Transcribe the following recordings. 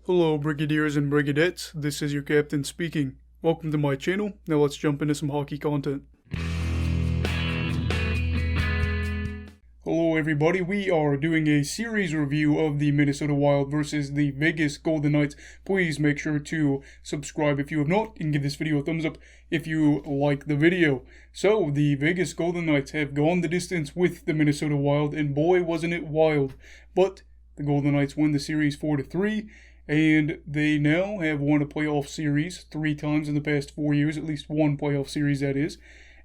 Hello Brigadiers and Brigadettes, this is your captain speaking. Welcome to my channel. Now let's jump into some hockey content. Hello everybody, we are doing a series review of the Minnesota Wild versus the Vegas Golden Knights. Please make sure to subscribe if you have not and give this video a thumbs up if you like the video. So the Vegas Golden Knights have gone the distance with the Minnesota Wild, and boy wasn't it wild. But the Golden Knights win the series 4-3. And they now have won a playoff series 3 times in the past 4 years, at least one playoff series that is.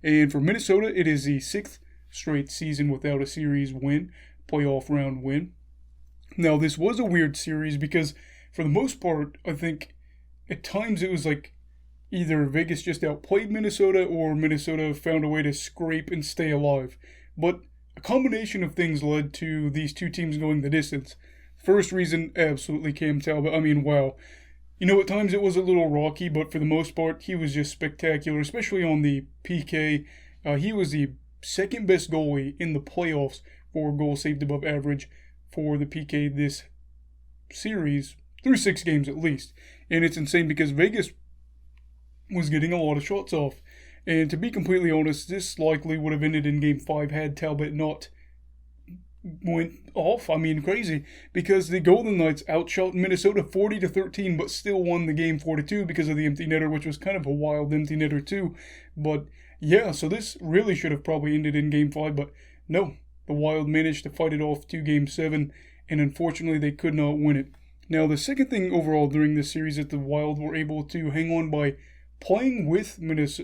And for Minnesota, it is the 6th straight season without a series win, playoff round win. Now, this was a weird series because for the most part, I think at times it was like either Vegas just outplayed Minnesota or Minnesota found a way to scrape and stay alive. But a combination of things led to these two teams going the distance. First reason, absolutely Cam Talbot. I mean, wow. You know, at times it was a little rocky, but for the most part, he was just spectacular, especially on the PK. He was the second best goalie in the playoffs for goals saved above average for the PK this series, through 6 games at least. And it's insane because Vegas was getting a lot of shots off. And to be completely honest, this likely would have ended in Game 5 had Talbot not went off. I mean, crazy, because the Golden Knights outshot Minnesota 40-13, but still won the game 4-2 because of the empty netter, which was kind of a wild empty netter too. But yeah, so this really should have probably ended in Game 5, but no, the Wild managed to fight it off to Game 7, and unfortunately they could not win it. Now, the second thing overall during this series that the Wild were able to hang on by playing with Vegas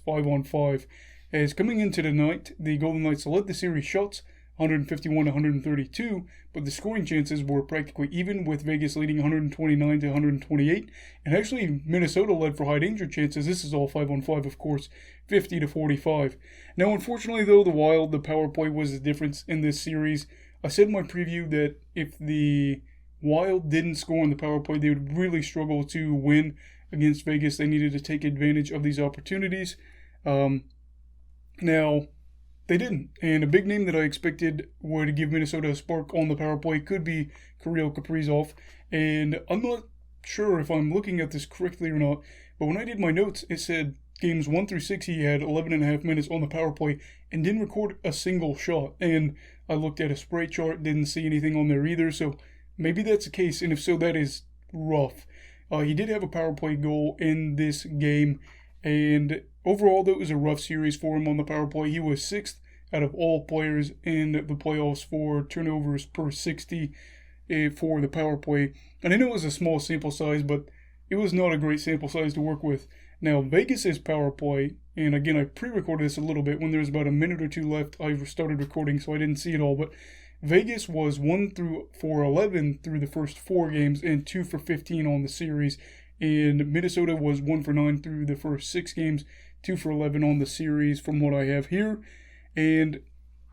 5-on-5, as coming into the night, the Golden Knights led the series shots 151-132, but the scoring chances were practically even, with Vegas leading 129-128, and actually Minnesota led for high danger chances. This is all 5-on-5, of course, 50-45. Now, unfortunately, though, the power play was the difference in this series. I said in my preview that if the Wild didn't score on the power play, they would really struggle to win against Vegas. They needed to take advantage of these opportunities. Now, they didn't, and a big name that I expected would give Minnesota a spark on the power play could be Kirill Kaprizov, and I'm not sure if I'm looking at this correctly or not, but when I did my notes, it said games 1 through 6 he had 11.5 minutes on the power play and didn't record a single shot, and I looked at a spray chart, didn't see anything on there either, so maybe that's the case, and if so, that is rough. He did have a power play goal in this game, and overall, though, it was a rough series for him on the power play. He was 6th out of all players in the playoffs for turnovers per 60 for the power play. And I know it was a small sample size, but it was not a great sample size to work with. Now, Vegas's power play, and again, I pre-recorded this a little bit. When there was about a minute or two left, I started recording, so I didn't see it all. But Vegas was 1 for 11 through the first 4 games and 2 for 15 on the series. And Minnesota was 1 for 9 through the first 6 games, 2 for 11 on the series from what I have here. And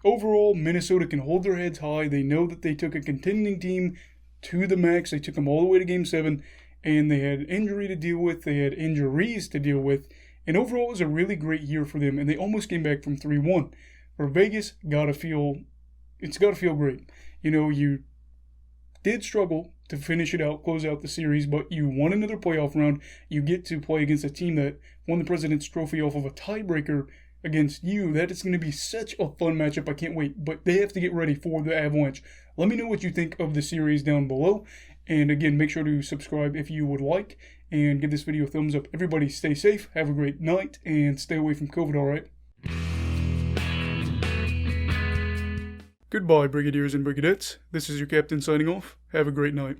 overall, Minnesota can hold their heads high. They know that they took a contending team to the max. They took them all the way to Game 7, and they had injury to deal with. They had injuries to deal with. And overall, it was a really great year for them, and they almost came back from 3-1. For Vegas, it's got to feel great. You know, you did struggle to finish it out, close out the series, but you won another playoff round. You get to play against a team that won the President's Trophy off of a tiebreaker against you. That is going to be such a fun matchup. I can't wait, but they have to get ready for the Avalanche. Let me know what you think of the series down below, and again, make sure to subscribe if you would like, and give this video a thumbs up. Everybody stay safe, have a great night, and stay away from COVID, alright? Goodbye, Brigadiers and Brigadettes. This is your captain signing off. Have a great night.